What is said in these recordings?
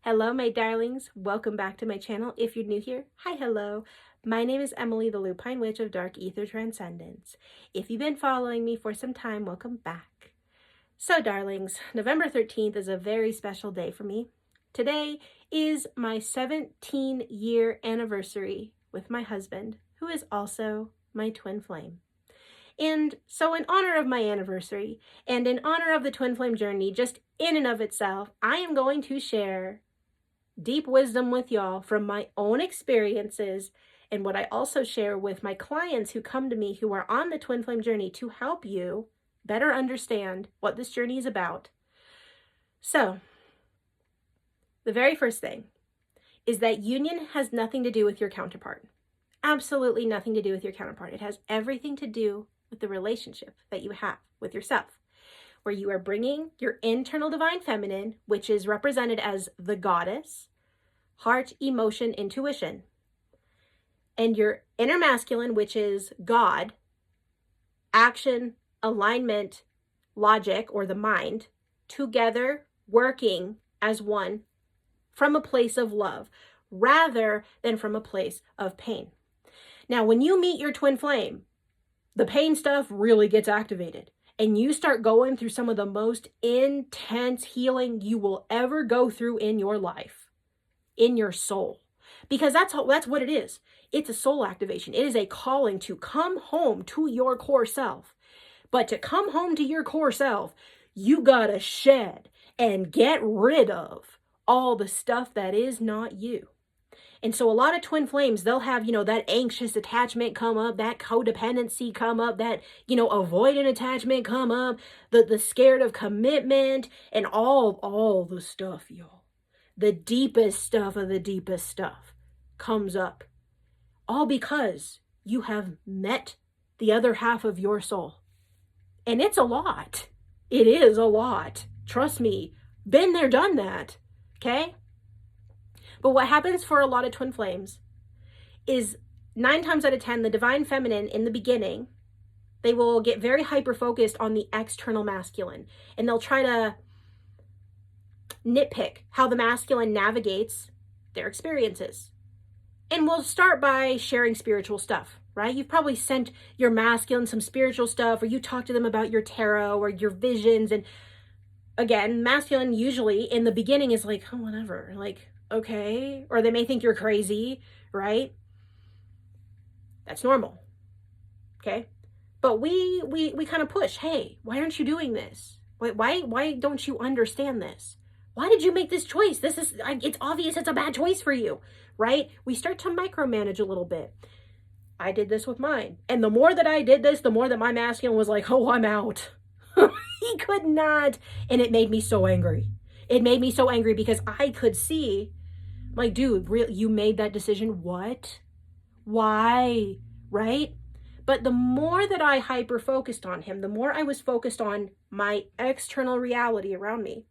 Hello, my darlings. Welcome back to my channel. If you're new here, hi, hello. My name is Emily, the Lupine Witch of Dark Ether Transcendence. If you've been following me for some time, welcome back. So, darlings, November 13th is a very special day for me. Today is my 17-year anniversary with my husband, who is also my twin flame. And so in honor of my anniversary and in honor of the twin flame journey, just in and of itself, I am going to share deep wisdom with y'all from my own experiences and what I also share with my clients who come to me who are on the twin flame journey to help you better understand what this journey is about. So, the very first thing is that union has nothing to do with your counterpart. Absolutely nothing to do with your counterpart. It has everything to do with the relationship that you have with yourself, where you are bringing your internal divine feminine, which is represented as the goddess, heart, emotion, intuition, and your inner masculine, which is God, action, alignment, logic, or the mind, together working as one from a place of love rather than from a place of pain. Now, when you meet your twin flame, the pain stuff really gets activated. And you start going through some of the most intense healing you will ever go through in your life, in your soul. Because that's what it is. It's a soul activation. It is a calling to come home to your core self. But to come home to your core self, you gotta shed and get rid of all the stuff that is not you. And so a lot of twin flames, they'll have, that anxious attachment come up, that codependency come up, that, avoidant attachment come up, the scared of commitment, and all the stuff, y'all. The deepest stuff of the deepest stuff comes up. All because you have met the other half of your soul. And it's a lot. It is a lot. Trust me. Been there, done that. Okay? But what happens for a lot of twin flames is 9 times out of 10, the divine feminine in the beginning, they will get very hyper-focused on the external masculine. And they'll try to nitpick how the masculine navigates their experiences. And we'll start by sharing spiritual stuff, right? You've probably sent your masculine some spiritual stuff, or you talk to them about your tarot or your visions. And again, masculine usually in the beginning is like, oh, whatever, like, okay, or they may think you're crazy, right? That's normal, okay? But we kind of push, hey, why aren't you doing this? Why don't you understand this? Why did you make this choice? It's obvious it's a bad choice for you, right? We start to micromanage a little bit. I did this with mine. And the more that I did this, the more that my masculine was like, oh, I'm out. He could not. And it made me so angry. It made me so angry because I could see, like, dude, you made that decision. What? Why? Right? But the more that I hyper-focused on him, the more I was focused on my external reality around me.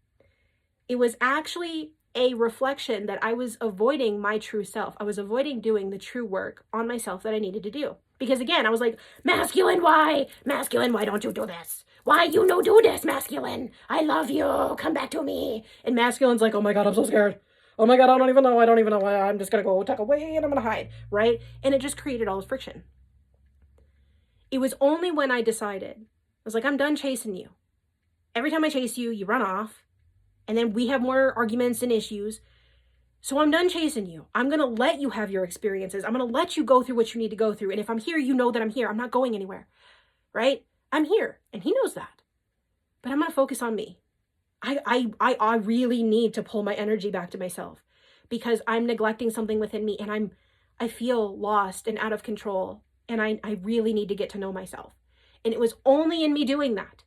It was actually a reflection that I was avoiding my true self. I was avoiding doing the true work on myself that I needed to do. Because again, I was like, masculine, why? Masculine, why don't you do this? Why you no do this, masculine? I love you. Come back to me. And masculine's like, oh my God, I'm so scared. Oh my God, I don't even know why. I'm just going to go tuck away and I'm going to hide, right? And it just created all this friction. It was only when I decided, I was like, I'm done chasing you. Every time I chase you, you run off. And then we have more arguments and issues. So I'm done chasing you. I'm going to let you have your experiences. I'm going to let you go through what you need to go through. And if I'm here, you know that I'm here. I'm not going anywhere, right? I'm here. And he knows that. But I'm going to focus on me. I really need to pull my energy back to myself because I'm neglecting something within me and I feel lost and out of control. And I really need to get to know myself. And it was only in me doing that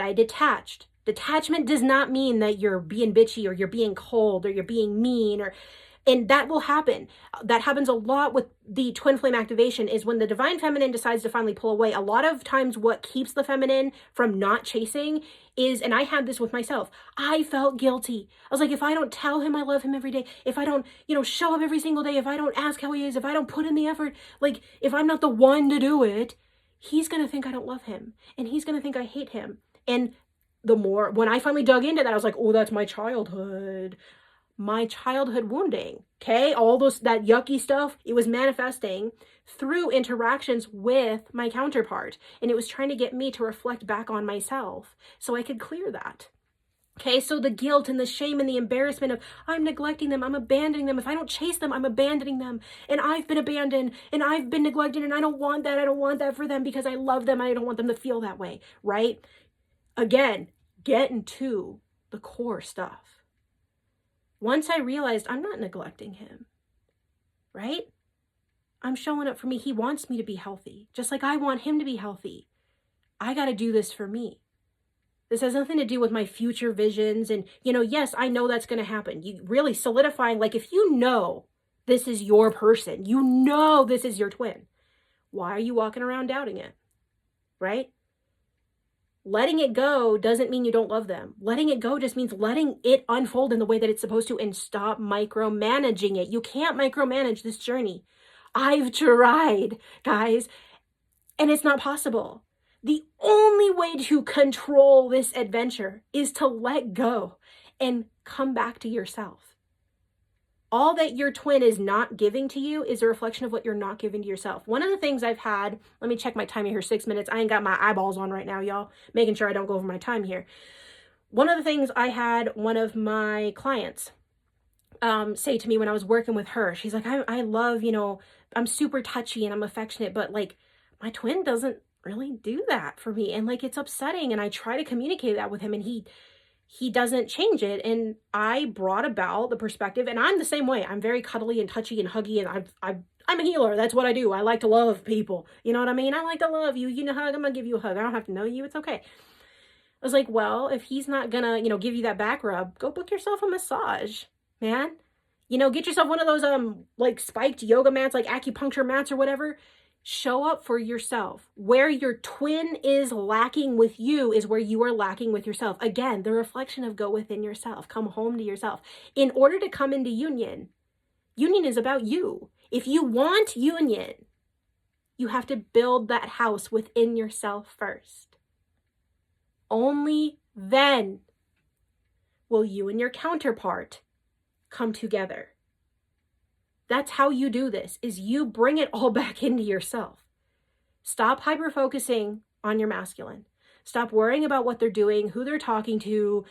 I detached. Detachment does not mean that you're being bitchy or you're being cold or you're being mean, and that will happen. That happens a lot with the twin flame activation is when the divine feminine decides to finally pull away. A lot of times what keeps the feminine from not chasing is, and I had this with myself, I felt guilty. I was like, if I don't tell him I love him every day, if I don't, show up every single day, if I don't ask how he is, if I don't put in the effort, like if I'm not the one to do it, he's going to think I don't love him and he's going to think I hate him. And the more, when I finally dug into that, I was like, oh, that's my childhood. my childhood wounding. Okay, all that yucky stuff, it was manifesting through interactions with my counterpart, and it was trying to get me to reflect back on myself so I could clear that. Okay, so the guilt and the shame and the embarrassment of I'm neglecting them, I'm abandoning them. If I don't chase them, I'm abandoning them. And I've been abandoned and I've been neglected and I don't want that. I don't want that for them because I love them. I don't want them to feel that way, right? Again, get into the core stuff. Once I realized I'm not neglecting him, right? I'm showing up for me. He wants me to be healthy, just like I want him to be healthy. I got to do this for me. This has nothing to do with my future visions. And, yes, I know that's going to happen. You really solidifying, like if you know this is your person, you know this is your twin, why are you walking around doubting it? Right? Letting it go doesn't mean you don't love them. Letting it go just means letting it unfold in the way that it's supposed to and stop micromanaging it. You can't micromanage this journey. I've tried, guys, and it's not possible. The only way to control this adventure is to let go and come back to yourself. All that your twin is not giving to you is a reflection of what you're not giving to yourself. One of the things I've had, let me check my time here, 6 minutes. I ain't got my eyeballs on right now, y'all. Making sure I don't go over my time here. One of the things I had one of my clients say to me when I was working with her, she's like, I love, I'm super touchy and I'm affectionate, but like my twin doesn't really do that for me. And like, it's upsetting. And I try to communicate that with him and he doesn't change it. And I brought about the perspective, and I'm the same way. I'm very cuddly and touchy and huggy. And I'm a healer. That's what I do. I like to love people. You know what I mean? I like to love you. You know, hug, I'm going to give you a hug. I don't have to know you. It's okay. I was like, well, if he's not going to, give you that back rub, go book yourself a massage, man. Get yourself one of those, like spiked yoga mats, like acupuncture mats or whatever. Show up for yourself. Where your twin is lacking with you is where you are lacking with yourself. Again, the reflection of go within yourself. Come home to yourself. In order to come into union is about you. If you want union, you have to build that house within yourself first. Only then will you and your counterpart come together. That's how you do this, is you bring it all back into yourself. Stop hyper-focusing on your masculine. Stop worrying about what they're doing, who they're talking to.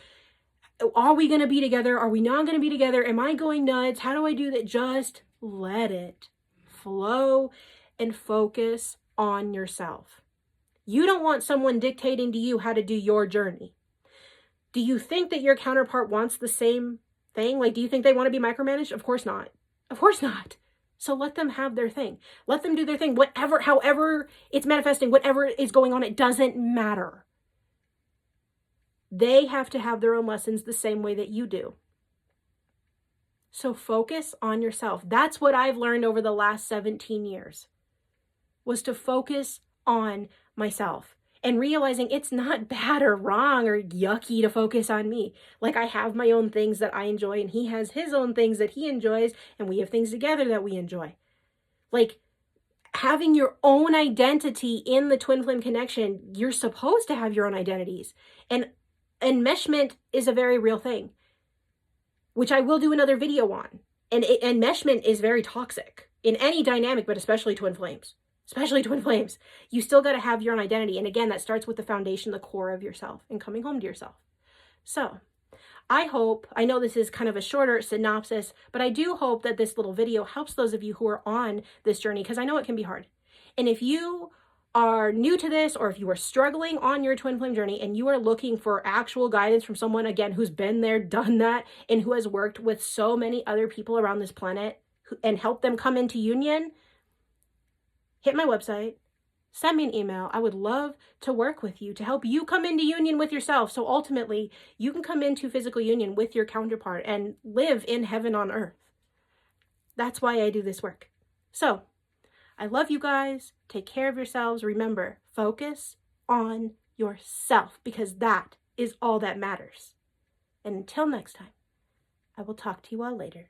Are we going to be together? Are we not going to be together? Am I going nuts? How do I do that? Just let it flow and focus on yourself. You don't want someone dictating to you how to do your journey. Do you think that your counterpart wants the same thing? Like, do you think they want to be micromanaged? Of course not. Of course not. So let them have their thing. Let them do their thing. However it's manifesting, whatever is going on, it doesn't matter. They have to have their own lessons the same way that you do. So focus on yourself. That's what I've learned over the last 17 years, was to focus on myself. And realizing it's not bad or wrong or yucky to focus on me. Like, I have my own things that I enjoy and he has his own things that he enjoys, and we have things together that we enjoy. Like, having your own identity in the twin flame connection, you're supposed to have your own identities. And enmeshment is a very real thing, which I will do another video on. And enmeshment is very toxic in any dynamic, but especially twin flames. Especially twin flames. You still got to have your own identity. And again, that starts with the foundation, the core of yourself, and coming home to yourself. So I know this is kind of a shorter synopsis, but I do hope that this little video helps those of you who are on this journey, because I know it can be hard. And if you are new to this, or if you are struggling on your twin flame journey and you are looking for actual guidance from someone, again, who's been there, done that, and who has worked with so many other people around this planet and helped them come into union, hit my website, send me an email. I would love to work with you to help you come into union with yourself. So ultimately, you can come into physical union with your counterpart and live in heaven on earth. That's why I do this work. So I love you guys. Take care of yourselves. Remember, focus on yourself, because that is all that matters. And until next time, I will talk to you all later.